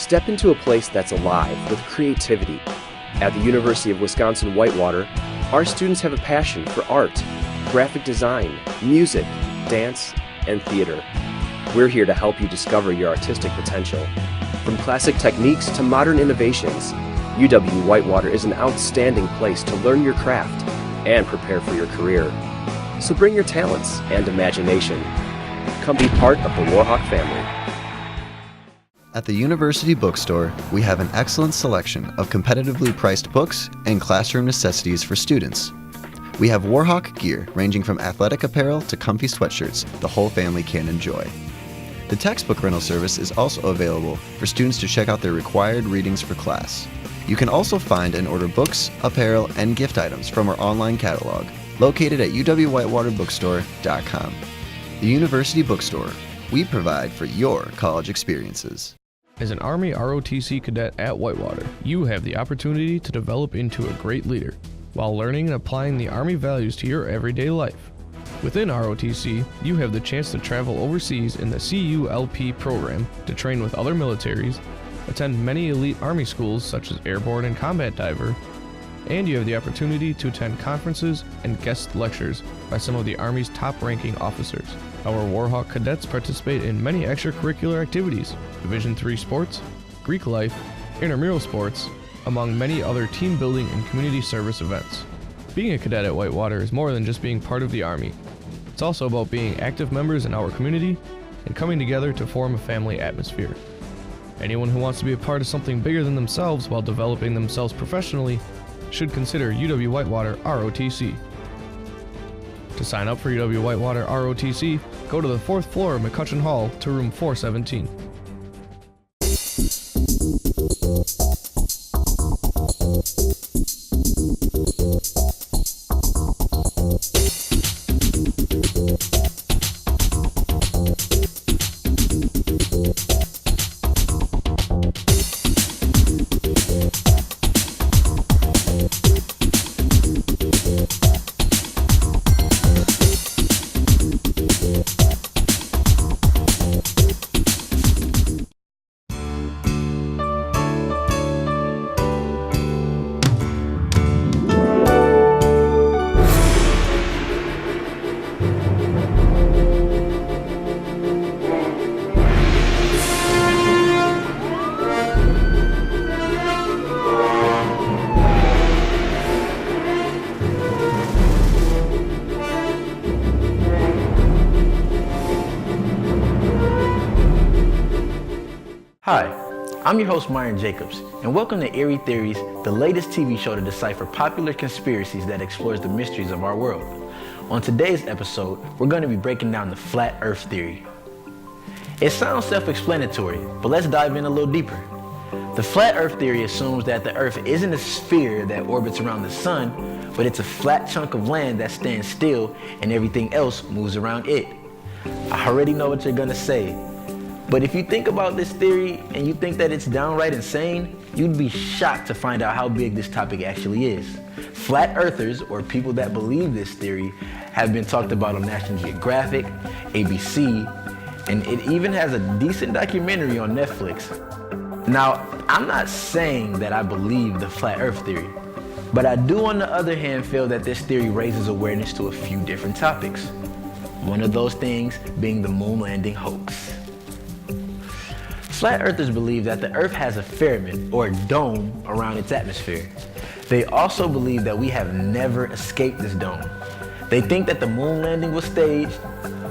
Step into a place that's alive with creativity. At the University of Wisconsin-Whitewater, our students have a passion for art, graphic design, music, dance, and theater. We're here to help you discover your artistic potential. From classic techniques to modern innovations, UW-Whitewater is an outstanding place to learn your craft and prepare for your career. So bring your talents and imagination. Come be part of the Warhawk family. At the University Bookstore, we have an excellent selection of competitively priced books and classroom necessities for students. We have Warhawk gear ranging from athletic apparel to comfy sweatshirts the whole family can enjoy. The textbook rental service is also available for students to check out their required readings for class. You can also find and order books, apparel, and gift items from our online catalog, located at uwwbookstore.com. The University Bookstore. We provide for your college experiences. As an Army ROTC cadet at Whitewater, you have the opportunity to develop into a great leader while learning and applying the Army values to your everyday life. Within ROTC, you have the chance to travel overseas in the CULP program to train with other militaries, attend many elite Army schools such as Airborne and Combat Diver, and you have the opportunity to attend conferences and guest lectures by some of the Army's top-ranking officers. Our Warhawk cadets participate in many extracurricular activities, Division III sports, Greek life, intramural sports, among many other team building and community service events. Being a cadet at Whitewater is more than just being part of the Army. It's also about being active members in our community and coming together to form a family atmosphere. Anyone who wants to be a part of something bigger than themselves while developing themselves professionally should consider UW-Whitewater ROTC. To sign up for UW-Whitewater ROTC, go to the 4th floor of McCutcheon Hall to room 417. Hi, I'm your host Myron Jacobs, and welcome to Eerie Theories, the latest TV show to decipher popular conspiracies that explores the mysteries of our world. On today's episode, we're going to be breaking down the flat earth theory. It sounds self-explanatory, but let's dive in a little deeper. The flat earth theory assumes that the earth isn't a sphere that orbits around the sun, but it's a flat chunk of land that stands still and everything else moves around it. I already know what you're going to say. But if you think about this theory and you think that it's downright insane, you'd be shocked to find out how big this topic actually is. Flat earthers, or people that believe this theory, have been talked about on National Geographic, ABC, and it even has a decent documentary on Netflix. Now, I'm not saying that I believe the flat earth theory, but I do on the other hand feel that this theory raises awareness to a few different topics. One of those things being the moon landing hoax. Flat earthers believe that the earth has a firmament, or dome, around its atmosphere. They also believe that we have never escaped this dome. They think that the moon landing was staged,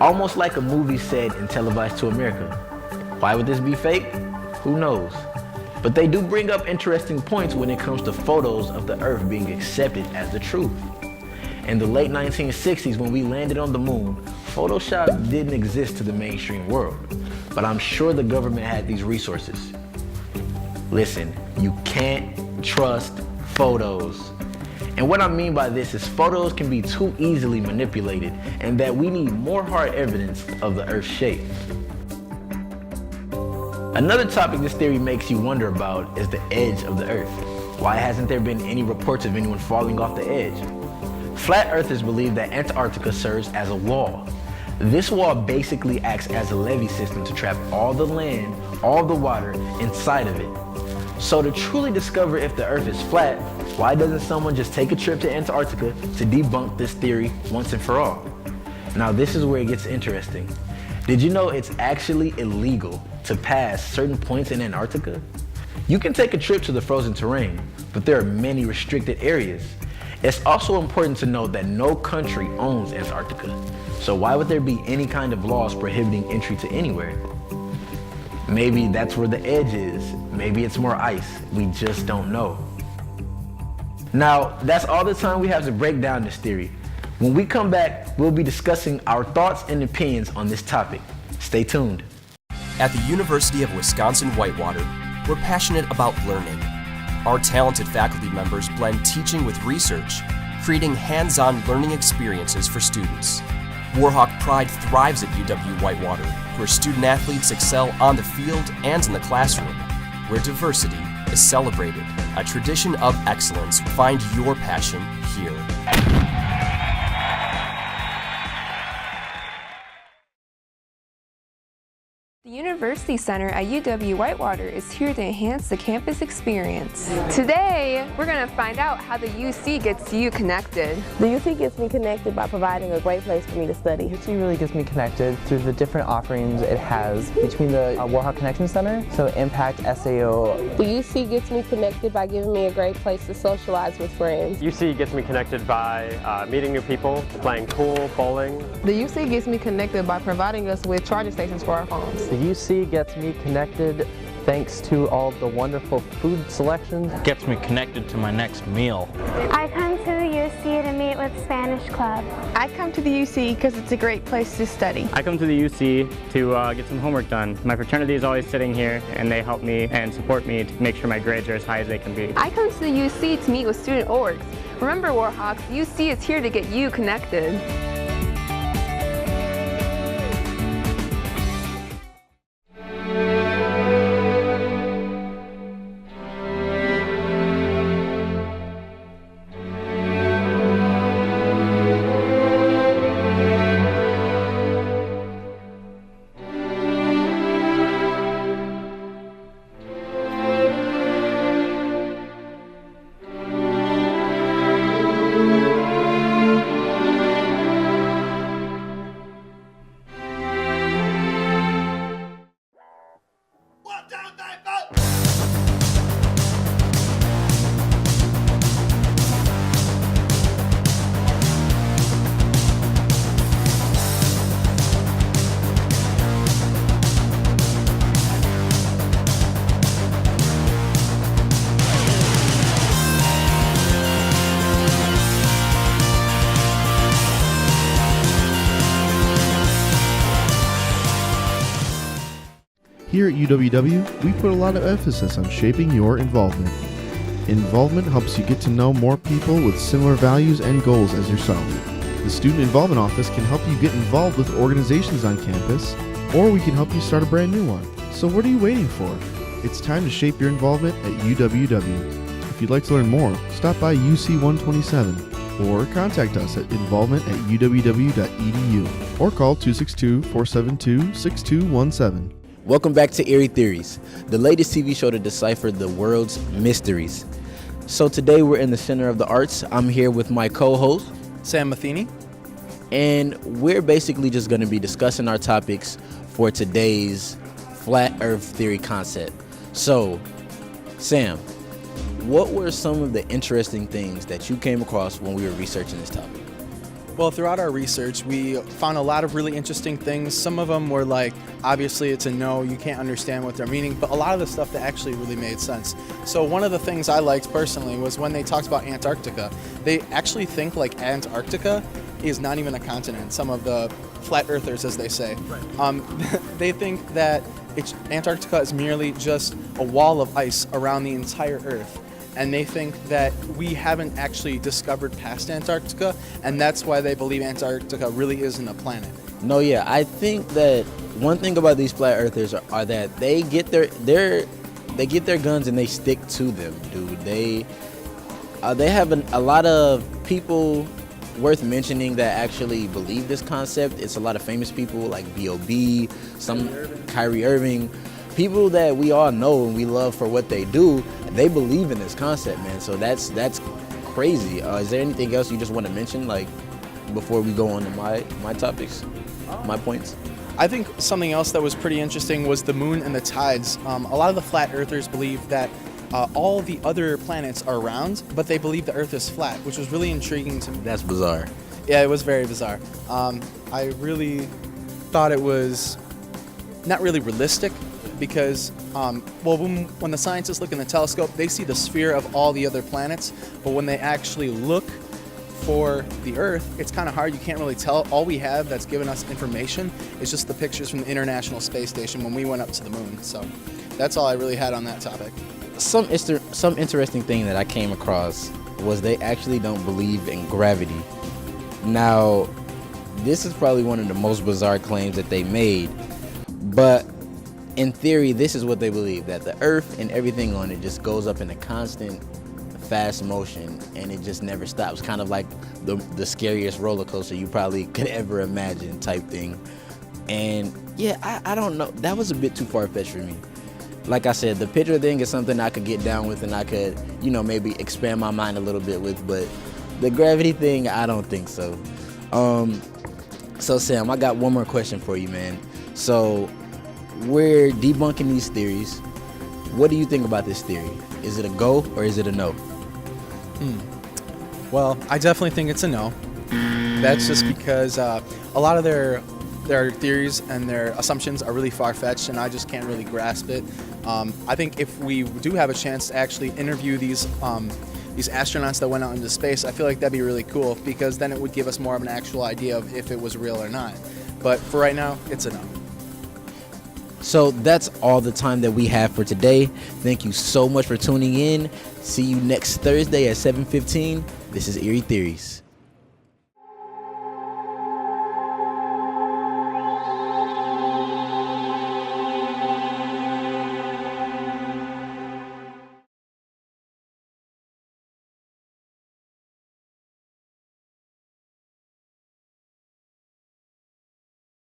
almost like a movie set and televised to America. Why would this be fake? Who knows? But they do bring up interesting points when it comes to photos of the earth being accepted as the truth. In the late 1960s, when we landed on the moon, Photoshop didn't exist to the mainstream world. But I'm sure the government had these resources. Listen, you can't trust photos. And what I mean by this is photos can be too easily manipulated, and that we need more hard evidence of the Earth's shape. Another topic this theory makes you wonder about is the edge of the Earth. Why hasn't there been any reports of anyone falling off the edge? Flat Earthers believe that Antarctica serves as a wall. This wall basically acts as a levee system to trap all the land, all the water inside of it. So to truly discover if the Earth is flat, why doesn't someone just take a trip to Antarctica to debunk this theory once and for all? Now this is where it gets interesting. Did you know it's actually illegal to pass certain points in Antarctica? You can take a trip to the frozen terrain, but there are many restricted areas. It's also important to note that no country owns Antarctica. So why would there be any kind of laws prohibiting entry to anywhere? Maybe that's where the edge is. Maybe it's more ice. We just don't know. Now, that's all the time we have to break down this theory. When we come back, we'll be discussing our thoughts and opinions on this topic. Stay tuned. At the University of Wisconsin-Whitewater, we're passionate about learning. Our talented faculty members blend teaching with research, creating hands-on learning experiences for students. Warhawk Pride thrives at UW-Whitewater, where student-athletes excel on the field and in the classroom, where diversity is celebrated. A tradition of excellence. Find your passion here. The University Center at UW-Whitewater is here to enhance the campus experience. Today, we're going to find out how the UC gets you connected. The UC gets me connected by providing a great place for me to study. UC really gets me connected through the different offerings it has between the Warhawk Connection Center, so Impact, SAO. The UC gets me connected by giving me a great place to socialize with friends. UC gets me connected by meeting new people, playing pool, bowling. The UC gets me connected by providing us with charging stations for our phones. The UC gets me connected thanks to all the wonderful food selections. Gets me connected to my next meal. I come to the UC to meet with Spanish Club. I come to the UC because it's a great place to study. I come to the UC to get some homework done. My fraternity is always sitting here and they help me and support me to make sure my grades are as high as they can be. I come to the UC to meet with student orgs. Remember, Warhawks, UC is here to get you connected. Here at UWW, we put a lot of emphasis on shaping your involvement. Involvement helps you get to know more people with similar values and goals as yourself. The Student Involvement Office can help you get involved with organizations on campus, or we can help you start a brand new one. So what are you waiting for? It's time to shape your involvement at UWW. If you'd like to learn more, stop by UC 127 or contact us at involvement@uww.edu or call 262-472-6217. Welcome back to Eerie Theories, the latest TV show to decipher the world's mysteries. So today we're in the Center of the Arts. I'm here with my co-host, Sam Matheny. And we're basically just going to be discussing our topics for today's flat earth theory concept. So, Sam, what were some of the interesting things that you came across when we were researching this topic? Well, throughout our research, we found a lot of really interesting things. Some of them were like, obviously it's a no, you can't understand what they're meaning, but a lot of the stuff that actually really made sense. So one of the things I liked personally was when they talked about Antarctica. They actually think like Antarctica is not even a continent, some of the flat earthers, as they say. Right. They think that Antarctica is merely just a wall of ice around the entire Earth. And they think that we haven't actually discovered past Antarctica, and that's why they believe Antarctica really isn't a planet. No, yeah, I think that one thing about these flat earthers are that they get their guns and they stick to them, dude. They have a lot of people worth mentioning that actually believe this concept. It's a lot of famous people like B.O.B., some Kyrie Irving, people that we all know and we love for what they do. They believe in this concept, man. So that's crazy. Is there anything else you just want to mention, like, before we go on to my topics, my points? I think something else that was pretty interesting was the moon and the tides. A lot of the flat earthers believe that all the other planets are round, but they believe the Earth is flat, which was really intriguing to me. That's bizarre. Yeah, it was very bizarre. I really thought it was not really realistic because, when the scientists look in the telescope, they see the sphere of all the other planets, but when they actually look for the Earth, it's kind of hard. You can't really tell. All we have that's given us information is just the pictures from the International Space Station when we went up to the moon. So that's all I really had on that topic. Some interesting thing that I came across was they actually don't believe in gravity. Now, this is probably one of the most bizarre claims that they made, but in theory, this is what they believe, that the Earth and everything on it just goes up in a constant fast motion and it just never stops, kind of like the scariest roller coaster you probably could ever imagine type thing. And yeah, I don't know, that was a bit too far-fetched for me. Like I said, the picture thing is something I could get down with and I could, maybe expand my mind a little bit with, but the gravity thing, I don't think so. So Sam, I got one more question for you, man. So we're debunking these theories. What do you think about this theory? Is it a go or is it a no? Well, I definitely think it's a no. That's just because a lot of their theories and their assumptions are really far-fetched, and I just can't really grasp it. I think if we do have a chance to actually interview these astronauts that went out into space, I feel like that'd be really cool, because then it would give us more of an actual idea of if it was real or not. But for right now, it's a no. So that's all the time that we have for today. Thank you so much for tuning in. See you next Thursday at 7:15. This is Eerie Theories.